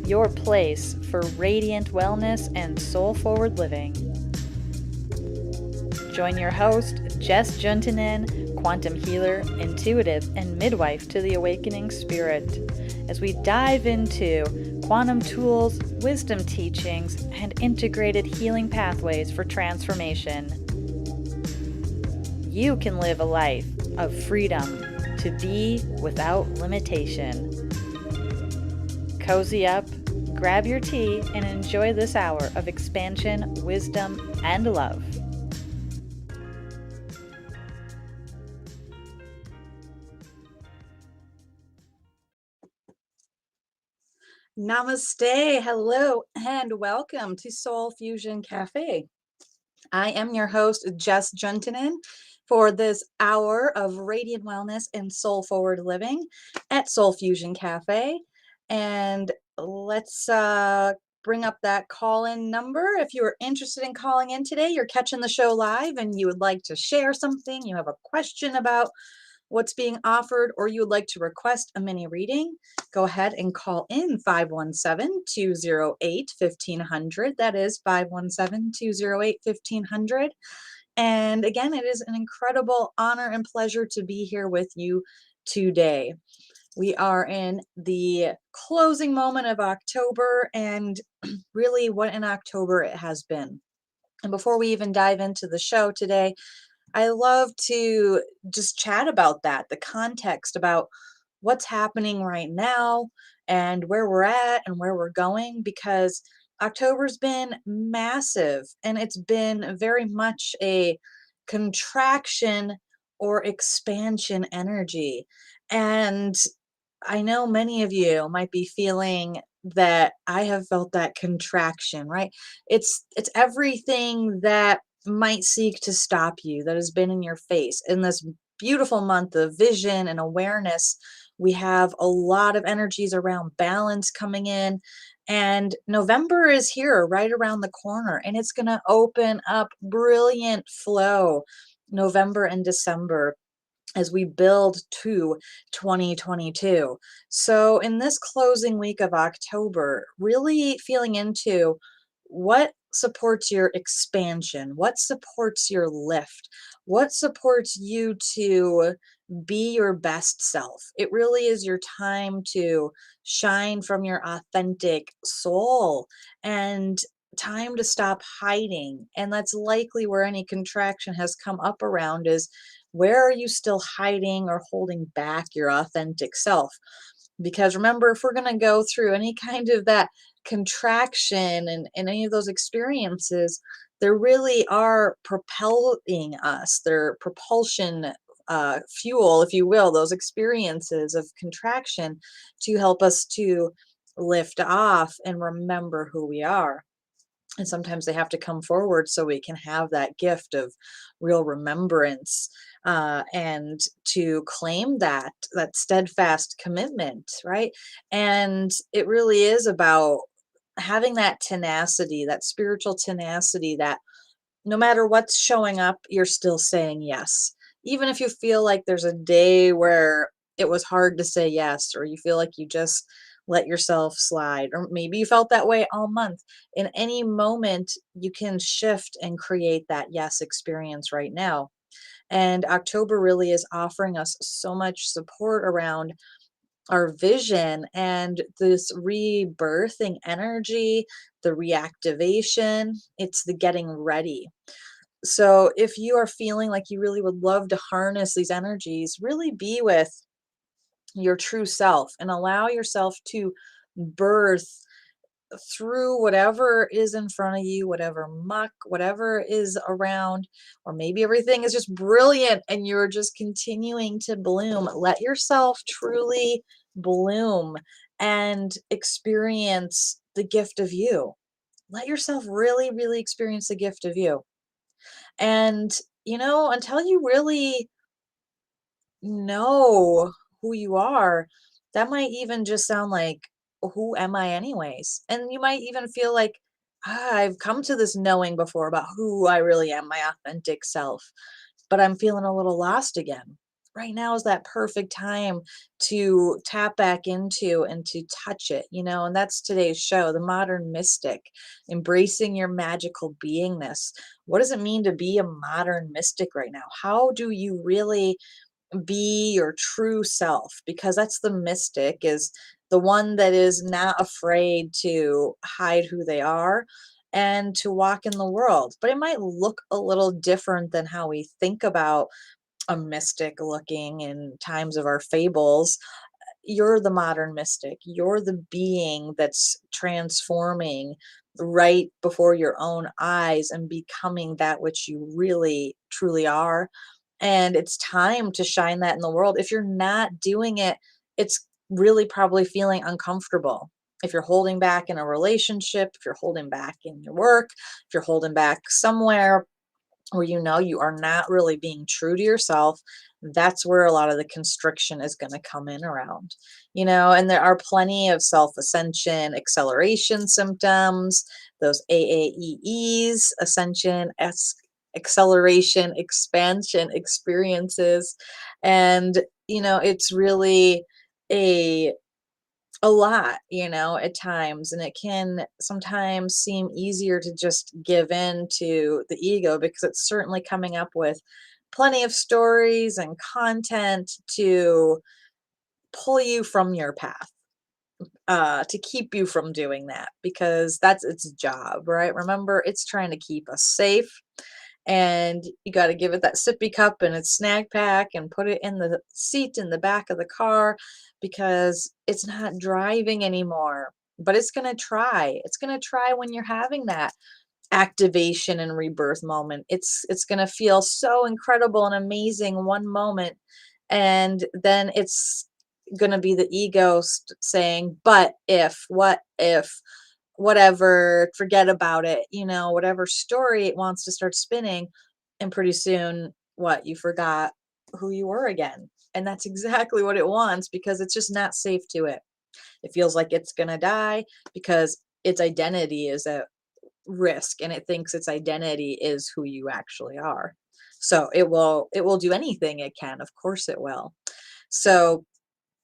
your place for radiant wellness and soul-forward living. Join your host, Jess Juntunen, quantum healer, intuitive, and midwife to the awakening spirit, as we dive into quantum tools, wisdom teachings, and integrated healing pathways for transformation. You can live a life of freedom to be without limitation. Cozy up, grab your tea, and enjoy this hour of expansion, wisdom, and love. Namaste, hello, and welcome to Soul Fusion Cafe. I am your host, Jess Juntunen, for this hour of radiant wellness and soul forward living at Soul Fusion Cafe. And let's bring up that call-in number. If you are interested in calling in today, you're catching the show live and you would like to share something, you have a question about what's being offered, or you would like to request a mini reading, go ahead and call in 517-208-1500. That is 517-208-1500. And again, it is an incredible honor and pleasure to be here with you today. We are in the closing moment of October, and really what an October it has been. And before we even dive into the show today, I love to just chat about that, the context about what's happening right now and where we're at and where we're going, because October's been massive and it's been very much a contraction or expansion energy. And I know many of you might be feeling that I have felt that contraction, right? It's everything that might seek to stop you, that has been in your face. In this beautiful month of vision and awareness, we have a lot of energies around balance coming in. And November is here right around the corner, and it's going to open up brilliant flow November and December as we build to 2022. So in this closing week of October, really feeling into what supports your expansion, what supports your lift, what supports you to be your best self. It really is your time to shine from your authentic soul and time to stop hiding. And that's likely where any contraction has come up around, is where are you still hiding or holding back your authentic self? Because remember, if we're going to go through any kind of that contraction and any of those experiences, they really are propelling us. They're propulsion fuel, if you will, those experiences of contraction to help us to lift off and remember who we are. And sometimes they have to come forward so we can have that gift of real remembrance, and to claim that steadfast commitment, right? And it really is about having that tenacity, that spiritual tenacity, that no matter what's showing up, you're still saying yes. Even if you feel like there's a day where it was hard to say yes, or you feel like you just let yourself slide, or maybe you felt that way all month. In any moment, you can shift and create that yes experience right now. And October really is offering us so much support around our vision and this rebirthing energy, the reactivation, it's the getting ready. So if you are feeling like you really would love to harness these energies, really be with your true self and allow yourself to birth through whatever is in front of you, whatever muck, whatever is around, or maybe everything is just brilliant and you're just continuing to bloom. Let yourself truly bloom and experience the gift of you. Let yourself really, really experience the gift of you. And, until you really know who you are, that might even just sound like, who am I anyways? And you might even feel like, I've come to this knowing before about who I really am, my authentic self, but I'm feeling a little lost again. right now is that perfect time to tap back into and to touch it, and that's today's show, the modern mystic, embracing your magical beingness. What does it mean to be a modern mystic right now? How do you really be your true self? Because that's the mystic, is the one that is not afraid to hide who they are and to walk in the world. But it might look a little different than how we think about a mystic looking in times of our fables. You're the modern mystic. You're the being that's transforming right before your own eyes and becoming that which you really truly are. And it's time to shine that in the world. If you're not doing it, it's really probably feeling uncomfortable. If you're holding back in a relationship, if you're holding back in your work, if you're holding back somewhere, where you are not really being true to yourself, that's where a lot of the constriction is going to come in around. And there are plenty of self-ascension acceleration symptoms, those AAEEs, ascension, acceleration, expansion experiences. And, it's really a lot, at times, and it can sometimes seem easier to just give in to the ego because it's certainly coming up with plenty of stories and content to pull you from your path, to keep you from doing that, because that's its job, right? Remember, it's trying to keep us safe, and you got to give it that sippy cup and its snack pack and put it in the seat in the back of the car, because it's not driving anymore. But it's going to try. It's going to try when you're having that activation and rebirth moment. It's going to feel so incredible and amazing one moment, and then it's going to be the ego saying, but if, what if, whatever, forget about it, whatever story it wants to start spinning. And pretty soon, what, you forgot who you were again. And that's exactly what it wants, because it's just not safe to it. It feels like it's going to die because its identity is at risk, and it thinks its identity is who you actually are. So it will do anything it can. Of course it will. So,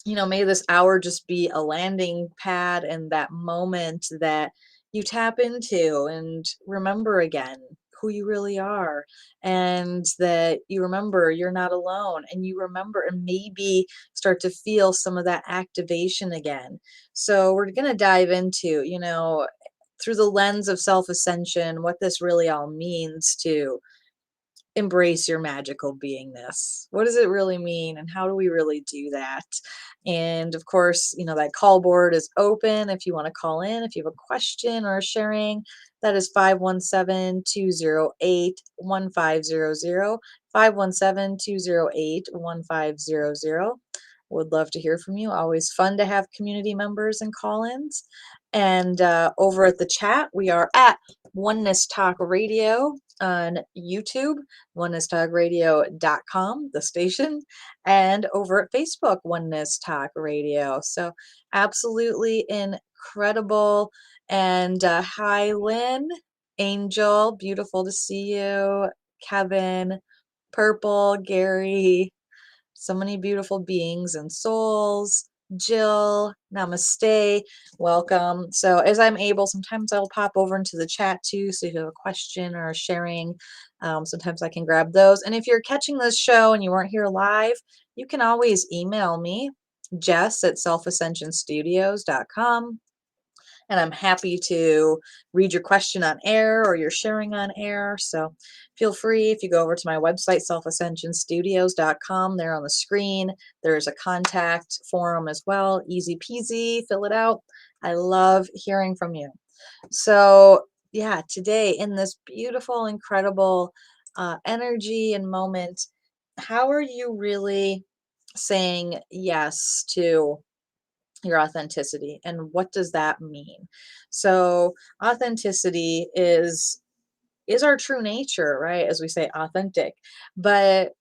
may this hour just be a landing pad and that moment that you tap into and remember again who you really are, and that you remember you're not alone, and you remember and maybe start to feel some of that activation again. So we're going to dive into, through the lens of self ascension, what this really all means to embrace your magical beingness. What does it really mean, and how do we really do that? And of course, that call board is open if you want to call in, if you have a question or a sharing. That is 517-208-1500, 517-208-1500. Would love to hear from you. Always fun to have community members and call-ins. And over at the chat, we are at Oneness Talk Radio on YouTube, onenesstalkradio.com, the station, and over at Facebook, Oneness Talk Radio. So absolutely incredible. And hi, Lynn, Angel, beautiful to see you. Kevin, Purple, Gary, so many beautiful beings and souls. Jill, namaste, welcome. So as I'm able, sometimes I'll pop over into the chat too. So if you have a question or a sharing, sometimes I can grab those. And if you're catching this show and you weren't here live, you can always email me, Jess at selfascensionstudios.com. And I'm happy to read your question on air or your sharing on air. So feel free, if you go over to my website, selfascensionstudios.com, there on the screen, there's a contact form as well. Easy peasy, fill it out. I love hearing from you. So yeah, today in this beautiful, incredible energy and moment, how are you really saying yes to your authenticity, and what does that mean? So authenticity is our true nature, right? As we say, authentic, but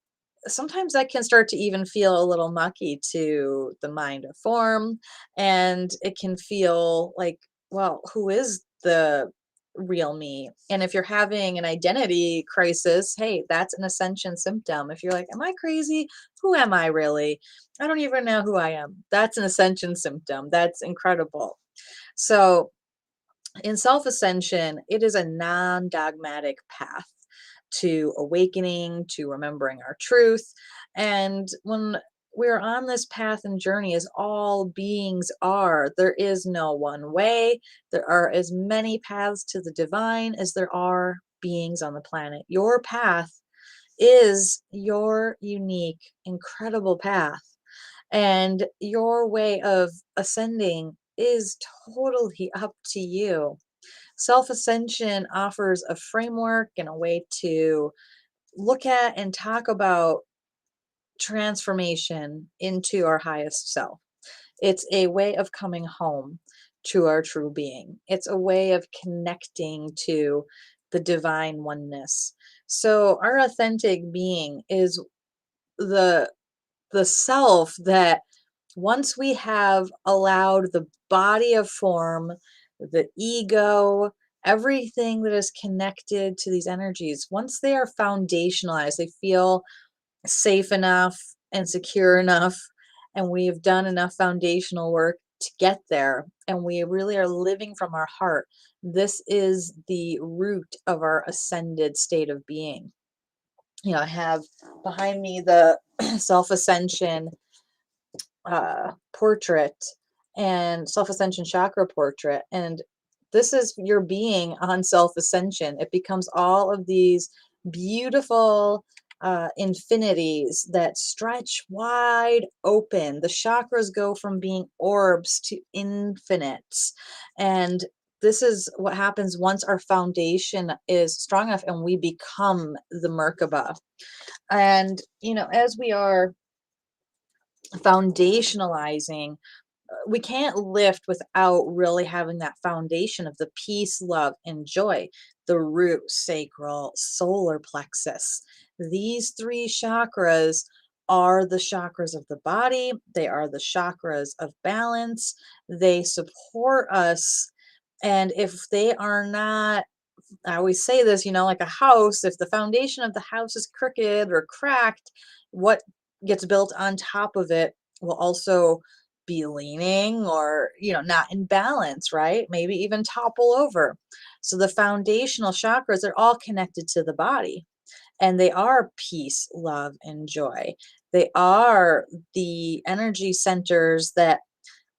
sometimes that can start to even feel a little mucky to the mind of form, and it can feel like, well, who is the real me. And if you're having an identity crisis, hey, that's an ascension symptom. If you're like, am I crazy? Who am I really? I don't even know who I am. That's an ascension symptom. That's incredible. So in self ascension, it is a non dogmatic path to awakening, to remembering our truth. And when we're on this path and journey, as all beings are, there is no one way. There are as many paths to the divine as there are beings on the planet. Your path is your unique, incredible path. And your way of ascending is totally up to you. Self ascension offers a framework and a way to look at and talk about transformation into our highest self. It's a way of coming home to our true being, it's a way of connecting to the divine oneness. So, our authentic being is the the self that once we have allowed the body of form, the ego, everything that is connected to these energies, once they are foundationalized, they feel safe enough and secure enough, and we've done enough foundational work to get there, and we really are living from our heart. This is the root of our ascended state of being. I have behind me the self ascension portrait and self ascension chakra portrait. And this is your being on self ascension. It becomes all of these beautiful infinities that stretch wide open. The chakras go from being orbs to infinites. And this is what happens once our foundation is strong enough and we become the Merkaba. And, as we are foundationalizing, we can't lift without really having that foundation of the peace, love, and joy, the root, sacral, solar plexus. These three chakras are the chakras of the body, they are the chakras of balance, they support us. And if they are not, I always say this, like a house, if the foundation of the house is crooked or cracked, what gets built on top of it will also be leaning or, not in balance, right? Maybe even topple over. So the foundational chakras are all connected to the body, and they are peace, love, and joy. They are the energy centers that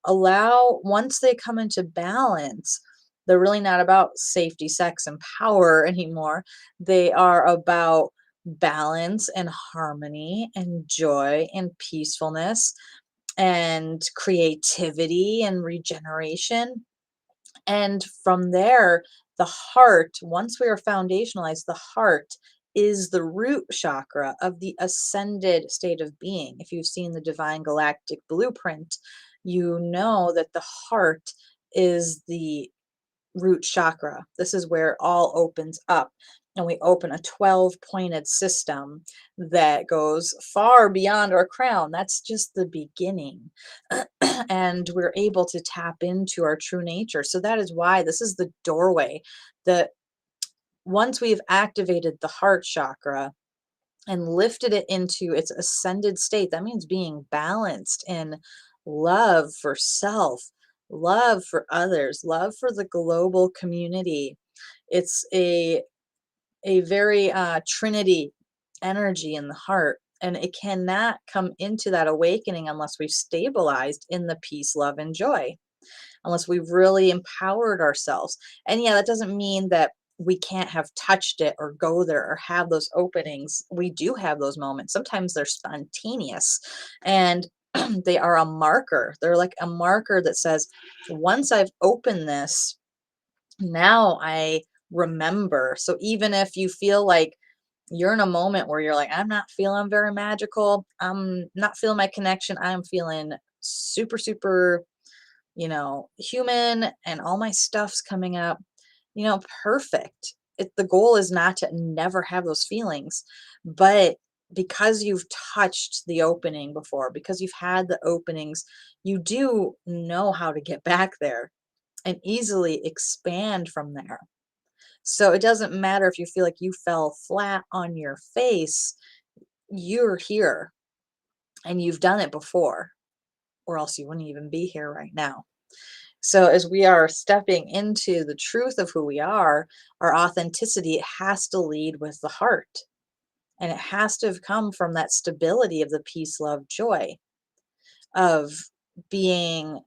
allow, once they come into balance, they're really not about safety, sex, and power anymore. They are about balance and harmony and joy and peacefulness and creativity and regeneration. And from there, the heart, once we are foundationalized, the heart is the root chakra of the ascended state of being. If you've seen the Divine Galactic Blueprint, you know that the heart is the root chakra. This is where it all opens up. And we open a 12 pointed system that goes far beyond our crown. That's just the beginning. And we're able to tap into our true nature. So that is why this is the doorway that once we've activated the heart chakra and lifted it into its ascended state, that means being balanced in love for self, love for others, love for the global community. It's a very trinity energy in the heart, and it cannot come into that awakening unless we've stabilized in the peace, love, and joy, unless we've really empowered ourselves. And yeah, that doesn't mean that we can't have touched it or go there or have those openings. We do have those moments. Sometimes they're spontaneous, and they are a marker. They're like a marker that says, once I've opened this, now I remember. So even if you feel like you're in a moment where you're like, I'm not feeling very magical, I'm not feeling my connection, I'm feeling super, super, human, and all my stuff's coming up, perfect. The goal is not to never have those feelings, but because you've touched the opening before, because you've had the openings, you do know how to get back there and easily expand from there. So it doesn't matter if you feel like you fell flat on your face, you're here and you've done it before, or else you wouldn't even be here right now. So as we are stepping into the truth of who we are, our authenticity, it has to lead with the heart. And it has to have come from that stability of the peace, love, joy, of being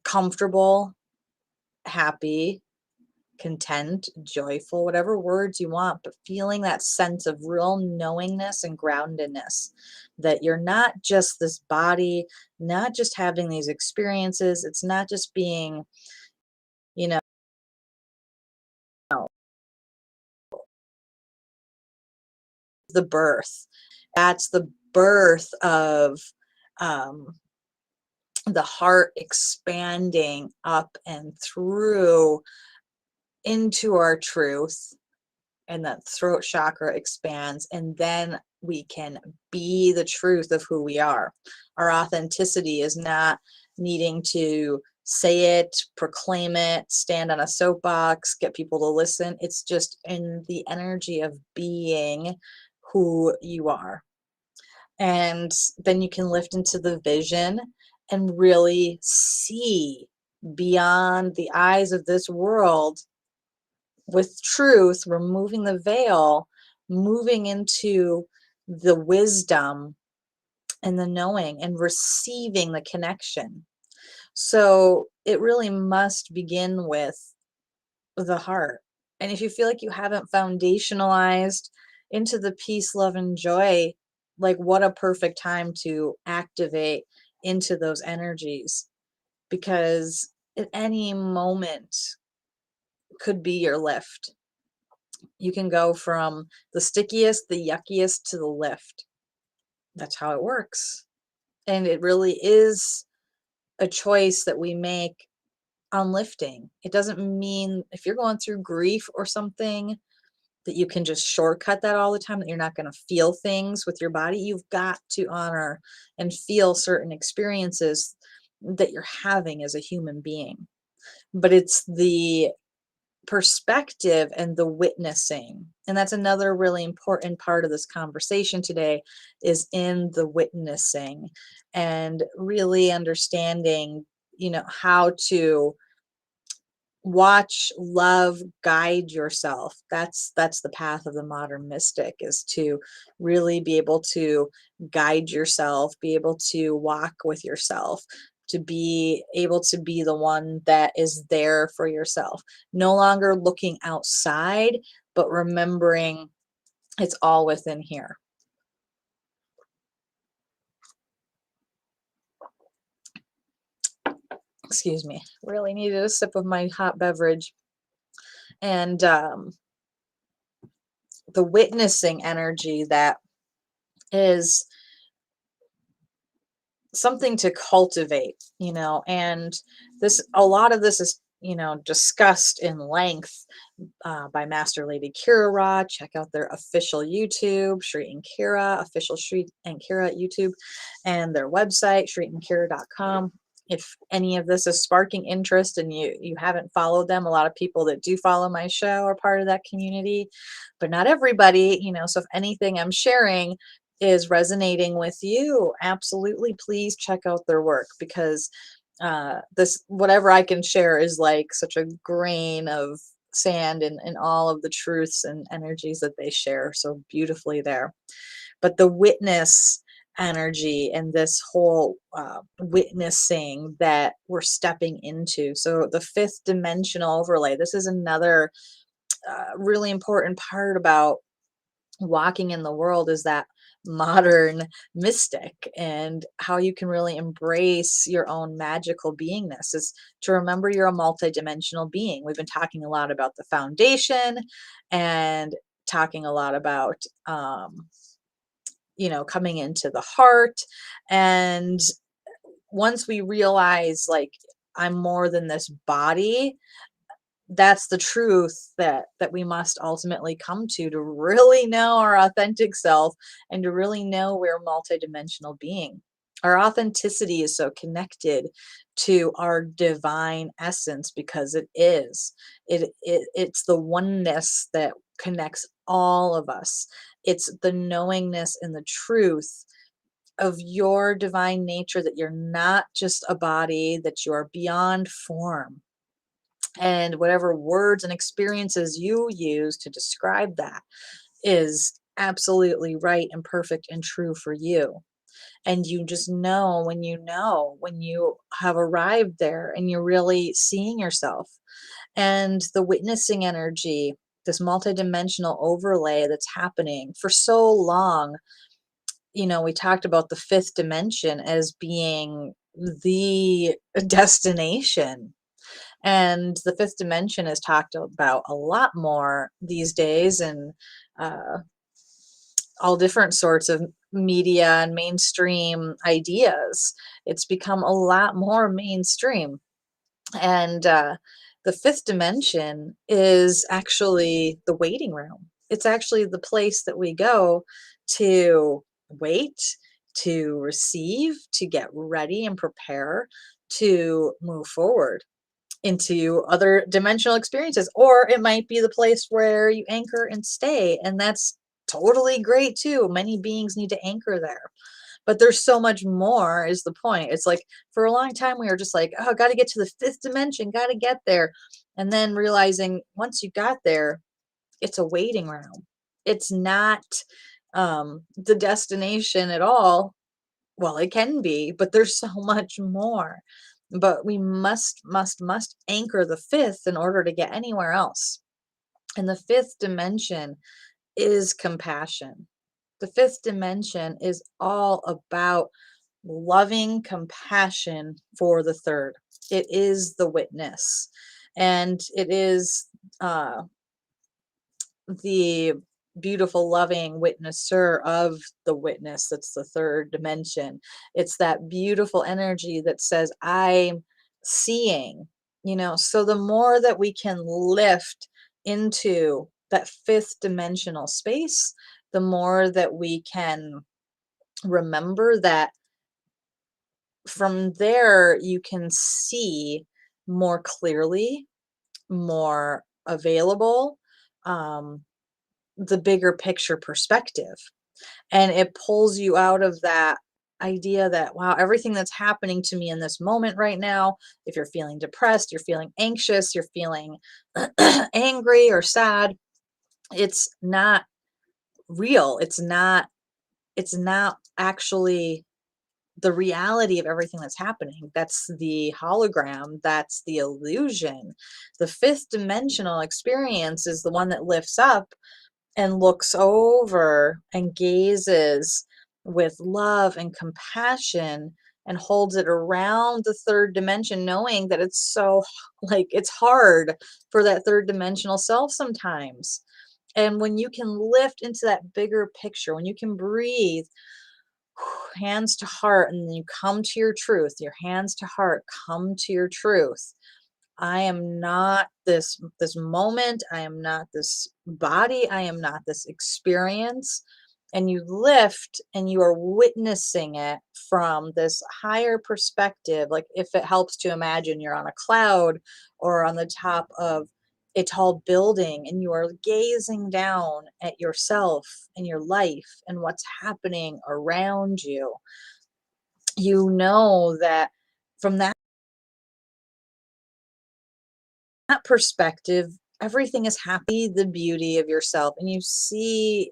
comfortable, happy, content, joyful, whatever words you want, but feeling that sense of real knowingness and groundedness, that you're not just this body, not just having these experiences. It's not just being, you know, the birth. That's the birth of um, the heart expanding up and through into our truth, and that throat chakra expands, and then we can be the truth of who we are. Our authenticity is not needing to say it, proclaim it, stand on a soapbox, get people to listen. It's just in the energy of being who you are. And then you can lift into the vision and really see beyond the eyes of this world with truth, removing the veil, moving into the wisdom and the knowing and receiving the connection. So it really must begin with the heart. And if you feel like you haven't foundationalized into the peace, love, and joy, like what a perfect time to activate into those energies, because at any moment could be your lift. You can go from the stickiest, the yuckiest to the lift. That's how it works. And it really is a choice that we make on lifting. It doesn't mean if you're going through grief or something that you can just shortcut that all the time, that you're not going to feel things with your body. You've got to honor and feel certain experiences that you're having as a human being. But it's the perspective and the witnessing, and that's another really important part of this conversation today, is in the witnessing and really understanding, how to watch, love, guide yourself. That's the path of the modern mystic, is to really be able to guide yourself, be able to walk with yourself, to be able to be the one that is there for yourself, no longer looking outside, but remembering it's all within here. Excuse me, really needed a sip of my hot beverage. And the witnessing energy, that is something to cultivate, and a lot of this is, discussed in length by Master Lady Kira Ra. Check out their official YouTube, Shri and Kira, official Shri and Kira YouTube, and their website, shriandkira.com. If any of this is sparking interest and you haven't followed them, a lot of people that do follow my show are part of that community, but not everybody, so if anything I'm sharing is resonating with you, absolutely please check out their work, because this, whatever I can share, is like such a grain of sand in all of the truths and energies that they share so beautifully there. But the witness energy and this whole witnessing that we're stepping into, so the fifth dimensional overlay, this is another really important part about walking in the world, is that modern mystic, and how you can really embrace your own magical beingness, is to remember you're a multidimensional being. We've been talking a lot about the foundation, and talking a lot about coming into the heart. And once we realize, like, I'm more than this body, that's the truth that we must ultimately come to really know our authentic self, and to really know we're a multidimensional being. Our authenticity is so connected to our divine essence because it is. It's the oneness that connects all of us. It's the knowingness and the truth of your divine nature, that you're not just a body, that you are beyond form. And whatever words and experiences you use to describe that is absolutely right and perfect and true for you. And you just know when you have arrived there and you're really seeing yourself. And the witnessing energy, this multidimensional overlay that's happening for so long, we talked about the fifth dimension as being the destination. And the fifth dimension is talked about a lot more these days, and uh, all different sorts of media and mainstream ideas. It's become a lot more mainstream. And the fifth dimension is actually the waiting room. It's actually the place that we go to wait, to receive, to get ready and prepare to move forward into other dimensional experiences. Or it might be the place where you anchor and stay, and that's totally great too. Many beings need to anchor there, but there's so much more, is the point. It's like, for a long time we were just like, oh, got to get to the fifth dimension, got to get there. And then realizing once you got there, it's a waiting room. It's not the destination at all. Well, it can be, but there's so much more. But we must anchor the fifth in order to get anywhere else. And the fifth dimension is compassion. The fifth dimension is all about loving compassion for the third. It is the witness, and it is the beautiful, loving witnesser of the witness. That's the third dimension. It's that beautiful energy that says, I'm seeing, So the more that we can lift into that fifth dimensional space, the more that we can remember that from there you can see more clearly, more available, um, the bigger picture perspective. And it pulls you out of that idea that, wow, everything that's happening to me in this moment right now, if you're feeling depressed, you're feeling anxious, you're feeling angry or sad, it's not real. It's not actually the reality of everything that's happening. That's the hologram, that's the illusion. The fifth dimensional experience is the one that lifts up and looks over and gazes with love and compassion and holds it around the third dimension, knowing that it's so, like, it's hard for that third dimensional self sometimes. And when you can lift into that bigger picture, when you can breathe, hands to heart, and then you come to your truth, your hands to heart, come to your truth. I am not this moment, I am not this body, I am not this experience. And you lift and you are witnessing it from this higher perspective. Like, if it helps to imagine, you're on a cloud or on the top of a tall building, and you are gazing down at yourself and your life and what's happening around you. You know that from that perspective, everything is happy, the beauty of yourself, and you see,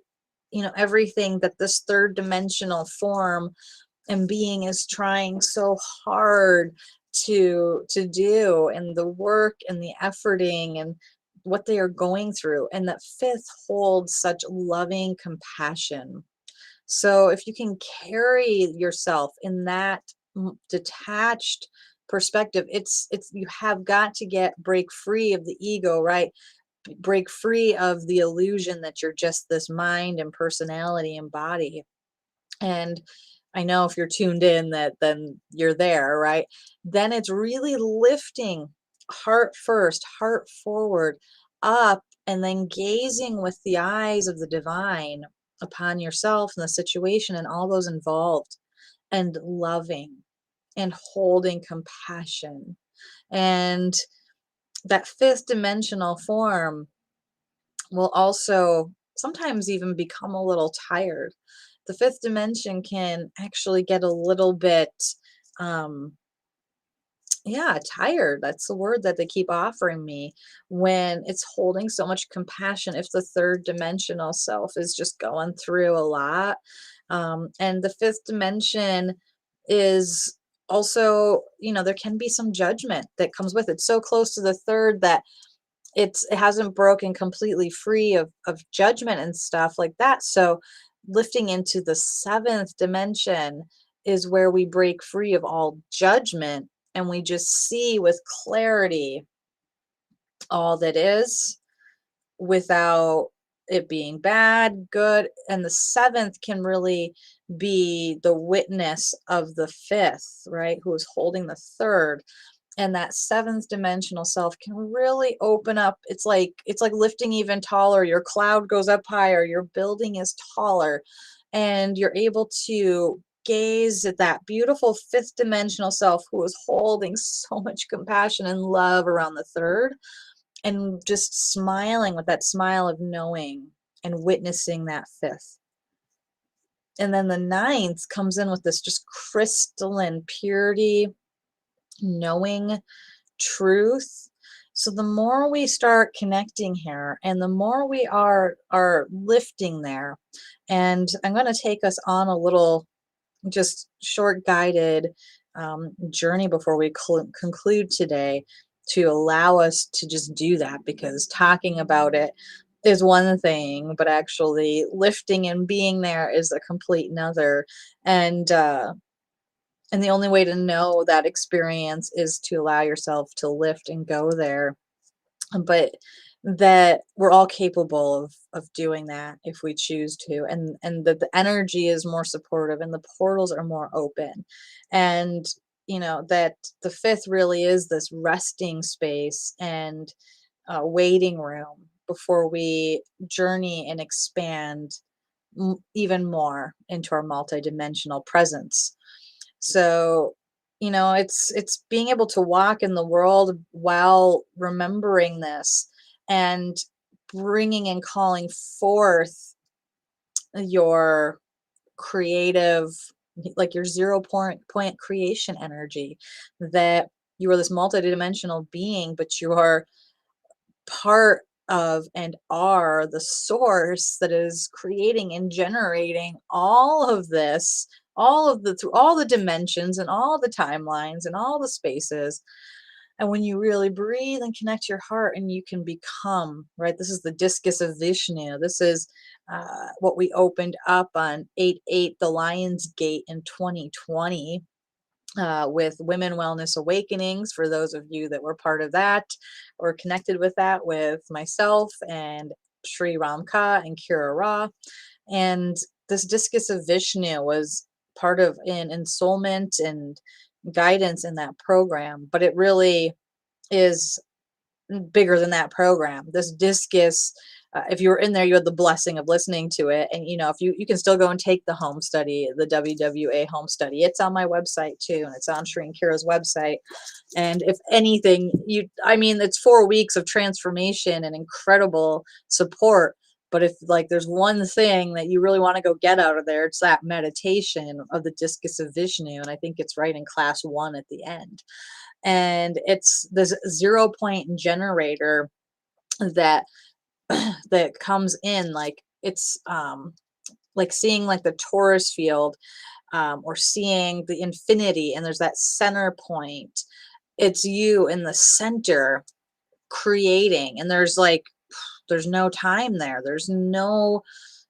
everything that this third dimensional form and being is trying so hard to do, and the work and the efforting and what they are going through. And that fifth holds such loving compassion. So if you can carry yourself in that detached perspective, it's you have got to break free of the ego, right? Break free of the illusion that you're just this mind and personality and body. And I know if you're tuned in, that then you're there, right? Then it's really lifting heart first, heart forward, up, and then gazing with the eyes of the divine upon yourself and the situation and all those involved. and loving and holding compassion. And that fifth dimensional form will also sometimes even become a little tired. The fifth dimension can actually get a little bit, um, yeah, tired. That's the word that they keep offering me when it's holding so much compassion. If the third dimensional self is just going through a lot. And the fifth dimension is also, there can be some judgment that comes with it. So close to the third that it hasn't broken completely free of judgment and stuff like that. So lifting into the seventh dimension is where we break free of all judgment and we just see with clarity all that is without it being bad, good. And the seventh can really be the witness of the fifth, right? Who is holding the third. And that seventh dimensional self can really open up. It's like lifting even taller. Your cloud goes up higher, your building is taller, and you're able to gaze at that beautiful fifth dimensional self who is holding so much compassion and love around the third, and just smiling with that smile of knowing and witnessing that fifth. And then the ninth comes in with this just crystalline purity, knowing, truth. So the more we start connecting here and the more we are lifting there, and I'm going to take us on a little just short guided journey before we conclude today, to allow us to just do that, because talking about it is one thing, but actually lifting and being there is a complete another. And uh and the only way to know that experience is to allow yourself to lift and go there. But that we're all capable of doing that if we choose to, and that the energy is more supportive and the portals are more open. And that the fifth really is this resting space and waiting room before we journey and expand even more into our multidimensional presence. So, it's being able to walk in the world while remembering this and bringing and calling forth your creative, like your zero point creation energy, that you are this multidimensional being, but you are part of and are the source that is creating and generating all of this, all of the through all the dimensions and all the timelines and all the spaces. And when you really breathe and connect your heart, and you can become, right, this is the Discus of Vishnu. This is what we opened up on 8/8, the Lion's Gate, in 2020, with Women Wellness Awakenings, for those of you that were part of that or connected with that, with myself and Sri Ramka and Kira Ra. And this Discus of Vishnu was part of an ensoulment and guidance in that program, but it really is bigger than that program. This discus, if you were in there, you had the blessing of listening to it. And if you can still go and take the home study, the WWA home study. It's on my website too, and it's on Sri and Kira's website. And if anything, it's 4 weeks of transformation and incredible support. But if, like, there's one thing that you really want to go get out of there, it's that meditation of the Discus of Vishnu. And I think it's right in class 1 at the end. And it's this 0 point generator that that comes in, like it's like seeing like the torus field, or seeing the infinity, and there's that center point. It's you in the center creating, and there's no time there, there's no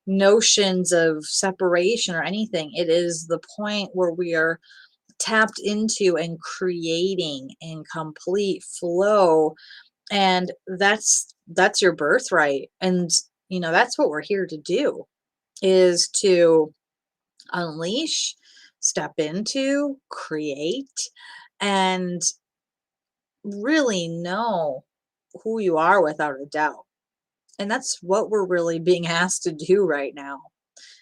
notions of separation or anything. It is the point where we are tapped into and creating in complete flow. And that's your birthright. And that's what we're here to do, is to unleash, step into, create, and really know who you are without a doubt. And that's what we're really being asked to do right now,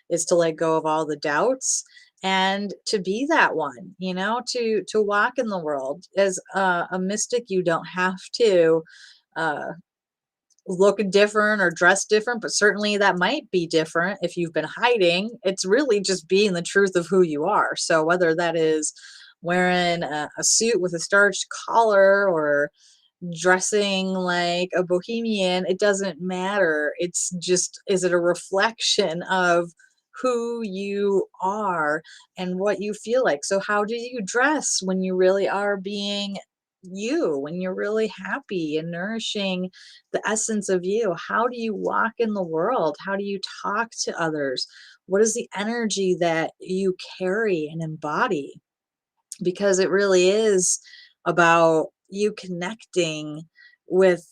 is to let go of all the doubts and to be that one, to walk in the world as a mystic. You don't have to uh, look different or dress different, but certainly that might be different if you've been hiding. It's really just being the truth of who you are. So whether that is wearing a suit with a starched collar or dressing like a bohemian, it doesn't matter. It's just, is it a reflection of who you are and what you feel like? So how do you dress when you really are being you, when you're really happy and nourishing the essence of you? How do you walk in the world? How do you talk to others? What is the energy that you carry and embody? Because it really is about you connecting with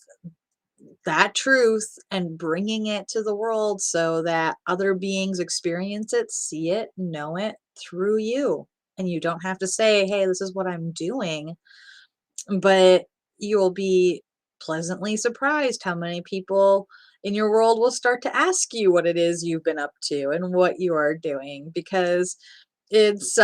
that truth and bringing it to the world so that other beings experience it, see it, know it through you. And you don't have to say, hey, this is what I'm doing, but you'll be pleasantly surprised how many people in your world will start to ask you what it is you've been up to and what you are doing, because it's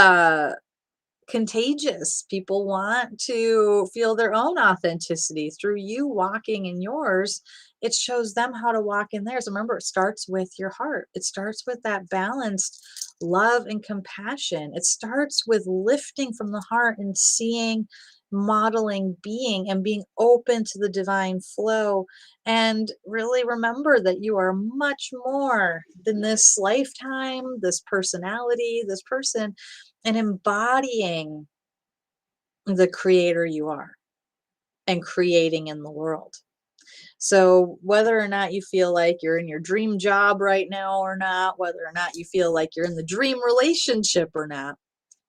contagious. People want to feel their own authenticity through you walking in yours. It shows them how to walk in theirs. Remember, it starts with your heart. It starts with that balanced love and compassion. It starts with lifting from the heart and seeing, modeling, being, and being open to the divine flow. And really remember that you are much more than this lifetime, this personality, this person, and embodying the creator you are and creating in the world. So, whether or not you feel like you're in your dream job right now or not, whether or not you feel like you're in the dream relationship or not,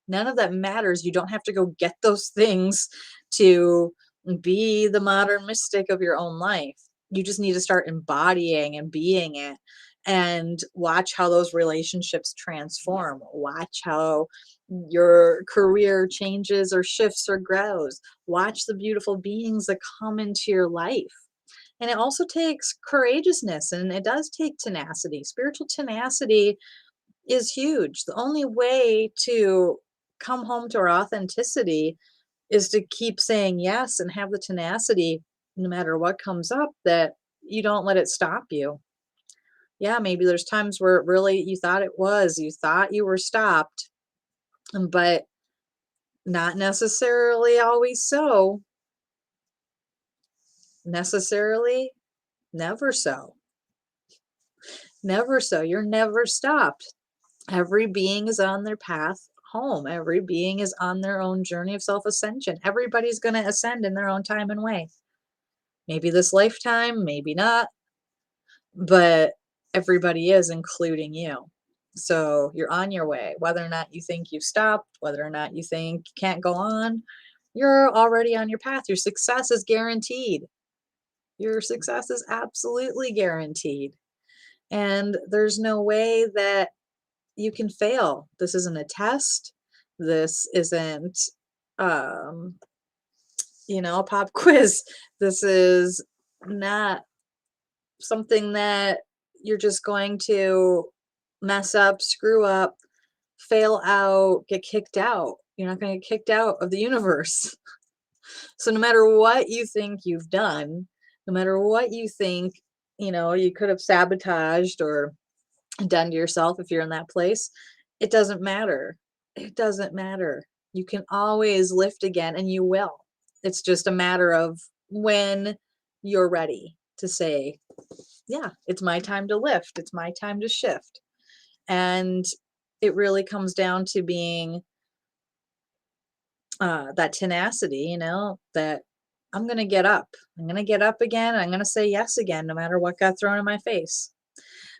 none of that matters. You don't have to go get those things to be the modern mystic of your own life. You just need to start embodying and being it, and watch how those relationships transform. Watch how your career changes or shifts or grows. Watch the beautiful beings that come into your life. And it also takes courageousness, and it does take tenacity. Spiritual tenacity is huge. The only way to come home to our authenticity is to keep saying yes and have the tenacity no matter what comes up, that you don't let it stop you. Yeah, maybe there's times where it really, you thought you were stopped, but not necessarily always so. Necessarily, never so. Never so. You're never stopped. Every being is on their path home. Every being is on their own journey of self ascension. Everybody's going to ascend in their own time and way. Maybe this lifetime, maybe not, but everybody is, including you. So you're on your way. Whether or not you think you've stopped, whether or not you think you can't go on, you're already on your path. Your success is guaranteed. Your success is absolutely guaranteed. And there's no way that you can fail. This isn't a test. This isn't, um, a pop quiz. This is not something that you're just going to mess up, screw up, fail out, get kicked out. You're not going to get kicked out of the universe. So no matter what you think you've done, no matter what you think, you could have sabotaged or done to yourself, if you're in that place, it doesn't matter. It doesn't matter. You can always lift again, and you will. It's just a matter of when you're ready to say, yeah, it's my time to lift. It's my time to shift. And it really comes down to being that tenacity, that I'm going to get up. I'm going to get up again. I'm going to say yes again, no matter what got thrown in my face,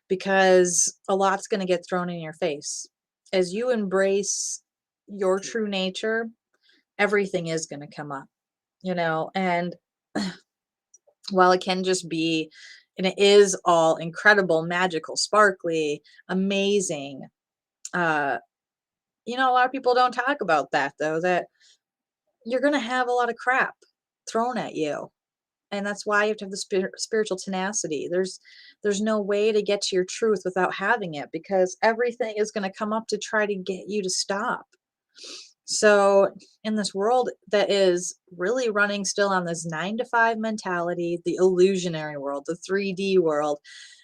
because a lot's going to get thrown in your face. As you embrace your true nature, everything is going to come up, and while it can just be, and it is all incredible, magical, sparkly, amazing, uh, a lot of people don't talk about that, though, that you're going to have a lot of crap thrown at you. And that's why you have to have the spiritual tenacity. There's no way to get to your truth without having it, because everything is going to come up to try to get you to stop. So, in this world that is really running still on this 9 to 5 mentality, the illusionary world, the 3D world,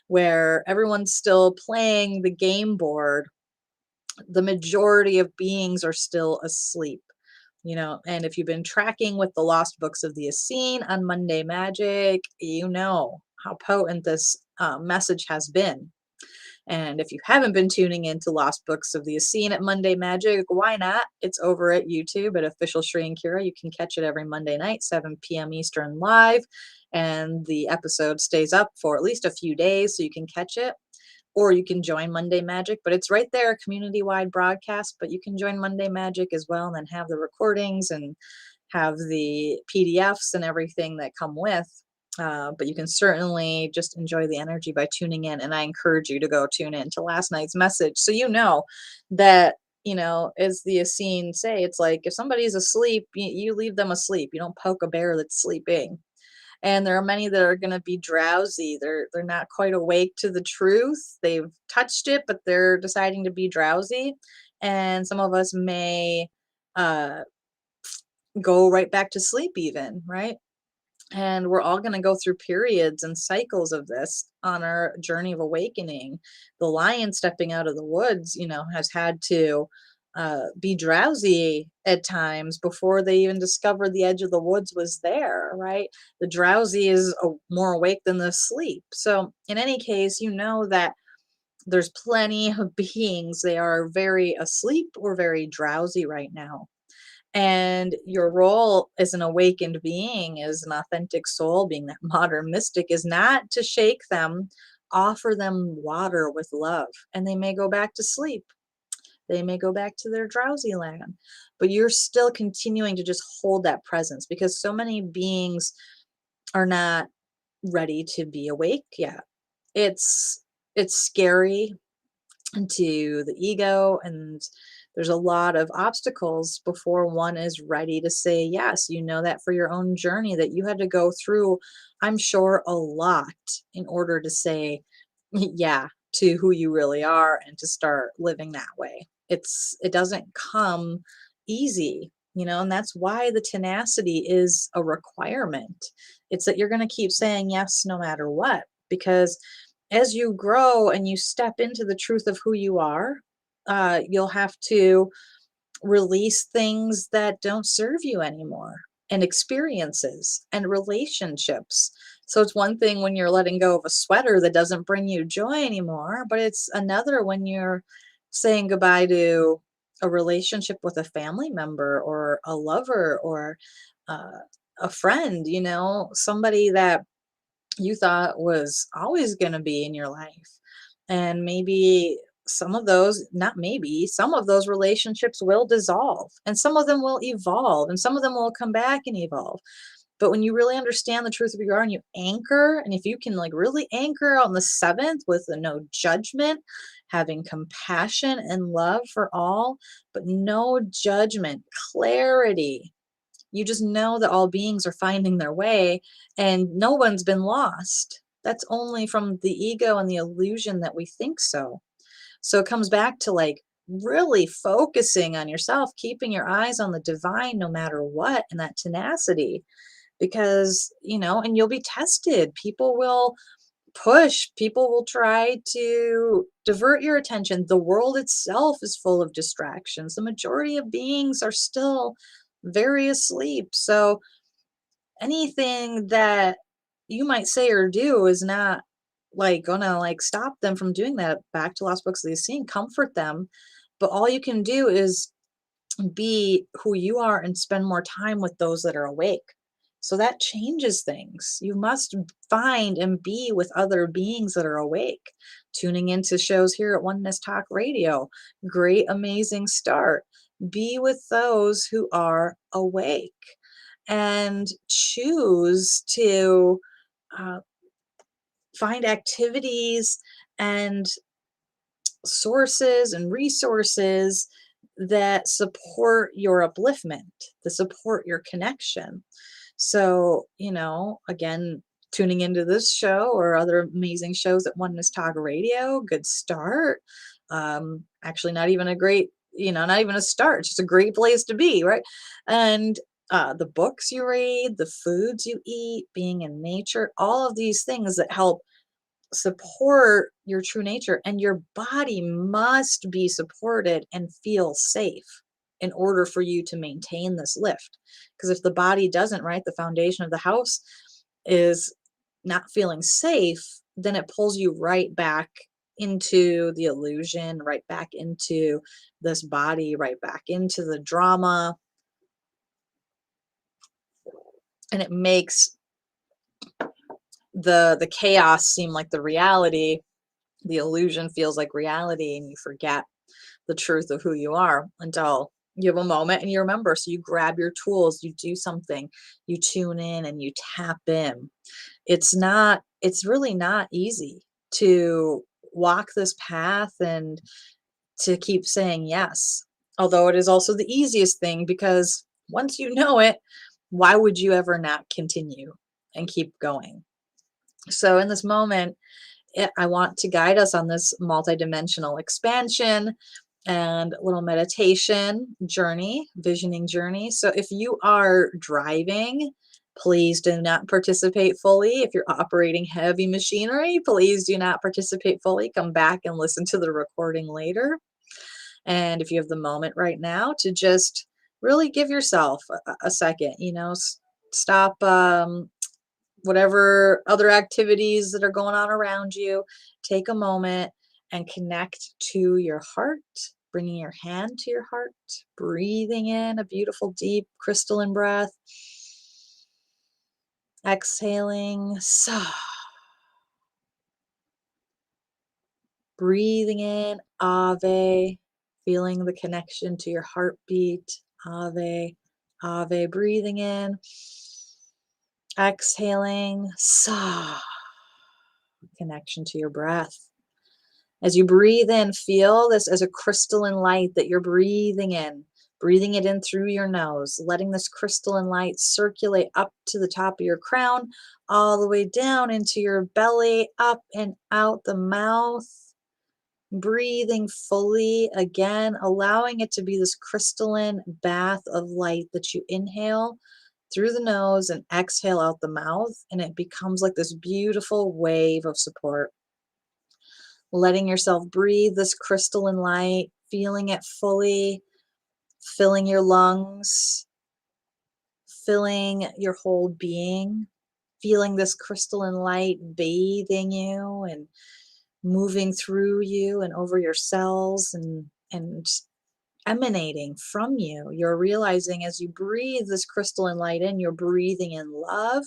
where everyone's still playing the game board, the majority of beings are still asleep. And if you've been tracking with the Lost Books of the Essene on Monday Magic, you know how potent this message has been. And if you haven't been tuning into Lost Books of the Essene at Monday Magic, why not? It's over at YouTube at Official Shri and Kira. You can catch it every Monday night, 7 p.m. Eastern live. And the episode stays up for at least a few days, so you can catch it. Or you can join Monday Magic, but it's right there, community-wide broadcast. But you can join Monday Magic as well, and then have the recordings and have the PDFs and everything that come with. But you can certainly just enjoy the energy by tuning in. And I encourage you to go tune in to last night's message. So you know that, as the Essene say, it's like if somebody's asleep, you leave them asleep. You don't poke a bear that's sleeping. And there are many that are going to be drowsy. They're not quite awake to the truth. They've touched it, but they're deciding to be drowsy. And some of us may uh, go right back to sleep even, right? And we're all going to go through periods and cycles of this on our journey of awakening. The lion stepping out of the woods, has had to be drowsy at times before they even discovered the edge of the woods was there, right? The drowsy is more awake than the sleep. So, in any case, you know that there's plenty of beings. They are very asleep or very drowsy right now. And your role as an awakened being, as an authentic soul, being that modern mystic, is not to shake them, offer them water with love, and they may go back to sleep. They may go back to their drowsy land, but you're still continuing to just hold that presence, because so many beings are not ready to be awake yet. It's scary to the ego, and there's a lot of obstacles before one is ready to say yes. You know that for your own journey, that you had to go through, I'm sure, a lot in order to say yeah to who you really are and to start living that way. It doesn't come easy, and that's why the tenacity is a requirement. It's that you're going to keep saying yes no matter what, because as you grow and you step into the truth of who you are, you'll have to release things that don't serve you anymore, and experiences and relationships. So it's one thing when you're letting go of a sweater that doesn't bring you joy anymore, but it's another when you're saying goodbye to a relationship with a family member or a lover or uh, a friend, somebody that you thought was always going to be in your life. And maybe some of those, not maybe, some of those relationships will dissolve, and some of them will evolve, and some of them will come back and evolve. But when you really understand the truth of who you are and you anchor, and if you can like really anchor on the seventh with the no judgment, having compassion and love for all, but no judgment, clarity, you just know that all beings are finding their way and no one's been lost. That's only from the ego and the illusion that we think so. So it comes back to like really focusing on yourself, keeping your eyes on the divine no matter what, and that tenacity. Because, and you'll be tested. People will push, people will try to divert your attention. The world itself is full of distractions. The majority of beings are still very asleep. So anything that you might say or do is not like gonna like stop them from doing that. Back to Lost Books of the Scene, comfort them. But all you can do is be who you are and spend more time with those that are awake. So that changes things. You must find and be with other beings that are awake. Tuning into shows here at Oneness Talk Radio. Great, amazing start. Be with those who are awake and choose to uh, find activities and sources and resources that support your upliftment, that support your connection. So, again, tuning into this show or other amazing shows at Oneness Talk Radio, good start. Actually, not even a great, not even a start, just a great place to be, right? And the books you read, the foods you eat, being in nature, all of these things that help support your true nature, and your body must be supported and feel safe in order for you to maintain this lift. Because if the body doesn't, right, the foundation of the house is not feeling safe, then it pulls you right back into the illusion, right back into this body, right back into the drama, and it makes the chaos seem like the reality. The illusion feels like reality, and you forget the truth of who you are until you have a moment and you remember. So you grab your tools, you do something, you tune in and you tap in. It's really not easy to walk this path and to keep saying yes. Although it is also the easiest thing, because once you know it, why would you ever not continue and keep going? So in this moment, I want to guide us on this multidimensional expansion and little meditation journey, visioning journey. So if you are driving, please do not participate fully. If you're operating heavy machinery, please do not participate fully. Come back and listen to the recording later. And if you have the moment right now to just really give yourself a second, stop whatever other activities that are going on around you, take a moment and connect to your heart, bringing your hand to your heart, breathing in a beautiful, deep, crystalline breath, exhaling, breathing in, Ave, feeling the connection to your heartbeat, Ave, Ave, breathing in, exhaling, connection to your breath. As you breathe in, feel this as a crystalline light that you're breathing it in through your nose, letting this crystalline light circulate up to the top of your crown, all the way down into your belly, up and out the mouth. Breathing fully again, allowing it to be this crystalline bath of light that you inhale through the nose and exhale out the mouth, and it becomes like this beautiful wave of support. Letting yourself breathe this crystalline light, feeling it fully, filling your lungs, filling your whole being, feeling this crystalline light bathing you and moving through you and over your cells and emanating from you. You're realizing as you breathe this crystalline light in, you're breathing in love,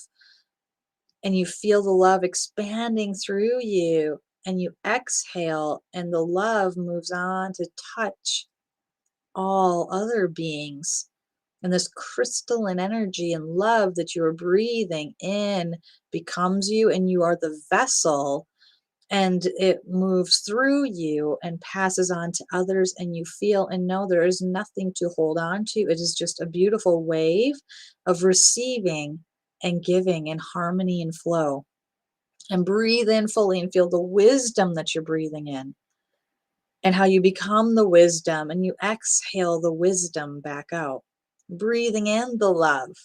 and you feel the love expanding through you, and you exhale and the love moves on to touch all other beings. And this crystalline energy and love that you are breathing in becomes you, and you are the vessel, and it moves through you and passes on to others, and you feel and know there is nothing to hold on to. It is just a beautiful wave of receiving and giving in harmony and flow. And breathe in fully and feel the wisdom that you're breathing in, and how you become the wisdom, and you exhale the wisdom back out. Breathing in the love,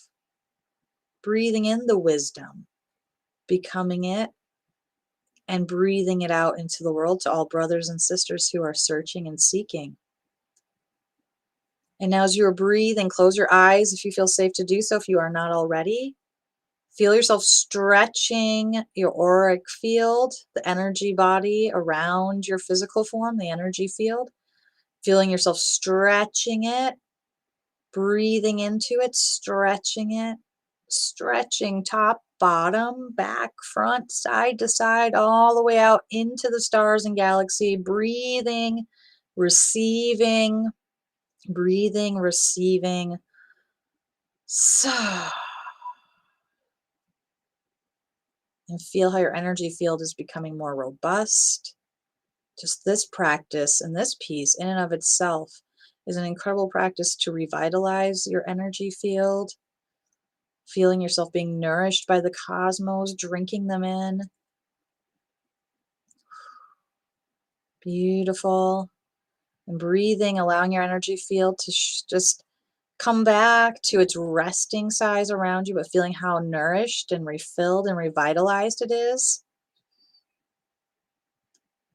breathing in the wisdom, becoming it, and breathing it out into the world to all brothers and sisters who are searching and seeking. And now as you are breathing, close your eyes if you feel safe to do so, if you are not already. Feel yourself stretching your auric field, the energy body around your physical form, the energy field. Feeling yourself stretching it, breathing into it, stretching top, bottom, back, front, side to side, all the way out into the stars and galaxy. Breathing, receiving, breathing, receiving. And feel how your energy field is becoming more robust. Just this practice and this piece in and of itself is an incredible practice to revitalize your energy field. feeling yourself being nourished by the cosmos, drinking them in. Beautiful. And breathing, allowing your energy field to just come back to its resting size around you, but feeling how nourished and refilled and revitalized it is.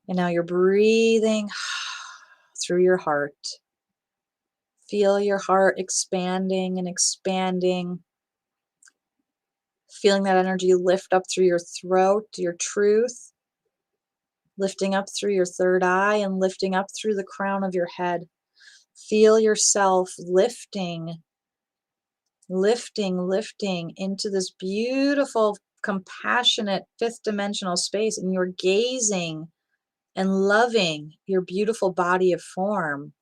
And now you're breathing through your heart. Feel your heart expanding and expanding. Feeling that energy lift up through your throat, your truth, lifting up through your third eye and lifting up through the crown of your head. Feel yourself lifting into this beautiful, compassionate fifth dimensional space, and you're gazing and loving your beautiful body of form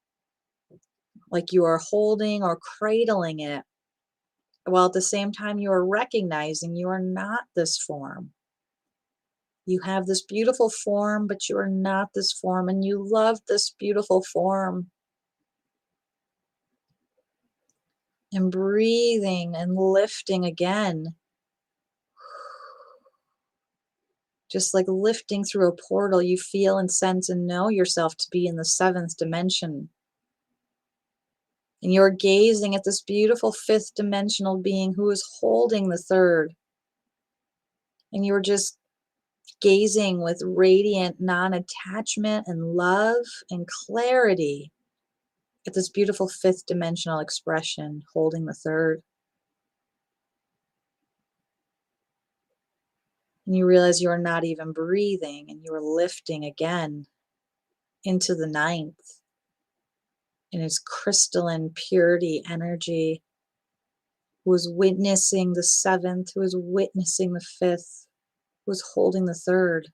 like you are holding or cradling it, while at the same time you are recognizing you are not this form. You have this beautiful form, but you are not this form, and you love this beautiful form. And breathing and lifting again. Just like lifting through a portal, you feel and sense and know yourself to be in the seventh dimension. And you're gazing at this beautiful fifth dimensional being who is holding the third. And you're just gazing with radiant non-attachment and love and clarity at this beautiful fifth dimensional expression holding the third. And you realize you are not even breathing, and you are lifting again into the ninth in its crystalline purity energy, who is witnessing the seventh, who is witnessing the fifth, who is holding the third.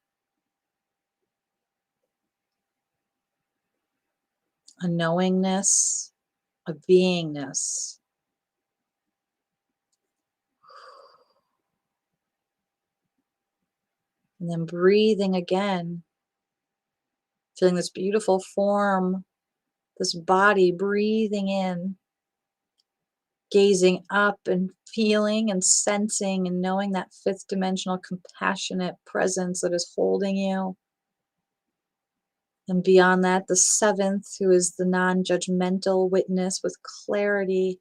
A knowingness, a beingness. And then breathing again, feeling this beautiful form, this body breathing in, gazing up and feeling and sensing and knowing that fifth dimensional compassionate presence that is holding you. And beyond that, the seventh, who is the non-judgmental witness with clarity.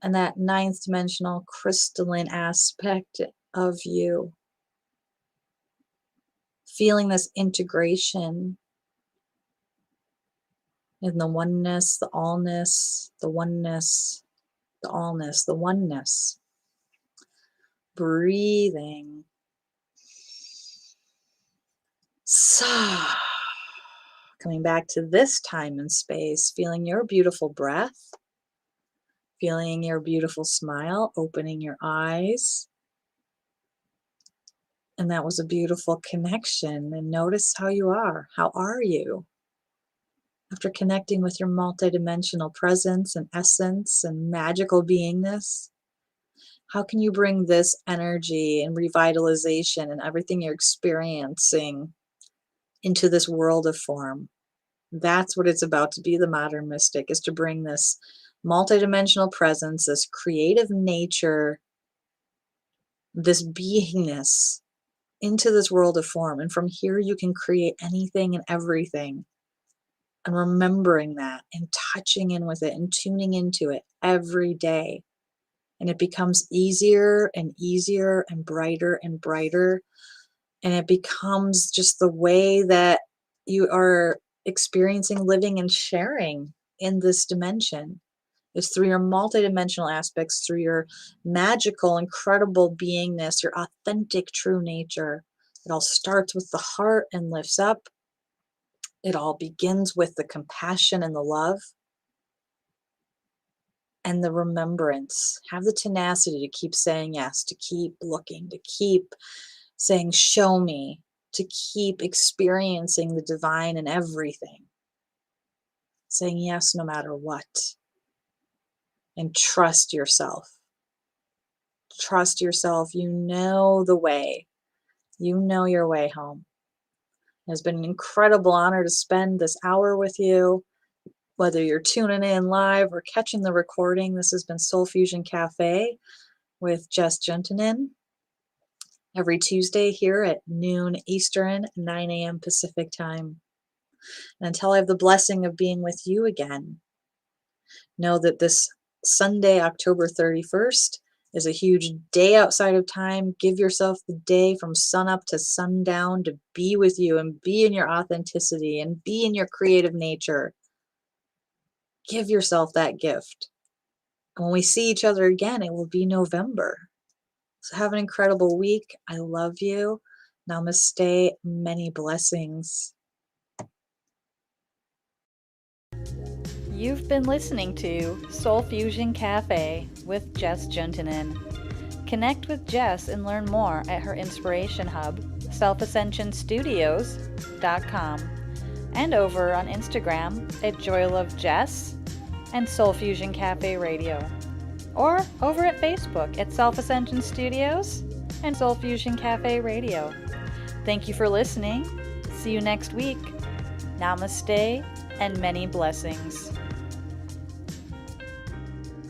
And that ninth dimensional crystalline aspect of you. Feeling this integration in the oneness, the allness, the oneness, the allness, the oneness. Breathing. Coming back to this time and space, feeling your beautiful breath, feeling your beautiful smile, opening your eyes. And that was a beautiful connection. And notice how you are. How are you? After connecting with your multidimensional presence and essence and magical beingness, how can you bring this energy and revitalization and everything you're experiencing into this world of form? That's what it's about to be the modern mystic, is to bring this multidimensional presence, this creative nature, this beingness into this world of form. And from here, you can create anything and everything. And remembering that and touching in with it and tuning into it every day. And it becomes easier and easier and brighter and brighter. And it becomes just the way that you are experiencing, living, and sharing in this dimension. It's through your multidimensional aspects, through your magical, incredible beingness, your authentic true nature. It all starts with the heart and lifts up. It all begins with the compassion and the love and the remembrance. Have the tenacity to keep saying yes, to keep looking, to keep saying, show me, to keep experiencing the divine in everything. Saying yes no matter what. And trust yourself. Trust yourself. You know the way. You know your way home. It has been an incredible honor to spend this hour with you. Whether you're tuning in live or catching the recording, this has been Soul Fusion Cafe with Jess Juntunen every Tuesday here at noon Eastern, 9 a.m. Pacific time. And until I have the blessing of being with you again, know that this Sunday, October 31st, is a huge day outside of time. Give yourself the day from sunup to sundown to be with you and be in your authenticity and be in your creative nature. Give yourself that gift. And when we see each other again, it will be November. So have an incredible week. I love you. Namaste. Many blessings. You've been listening to Soul Fusion Cafe with Jess Juntunen. Connect with Jess and learn more at her inspiration hub, selfascensionstudios.com, and over on Instagram at JoyLoveJess and Soul Fusion Cafe Radio, or over at Facebook at Self-Ascension Studios and Soul Fusion Cafe Radio. Thank you for listening. See you next week. Namaste and many blessings.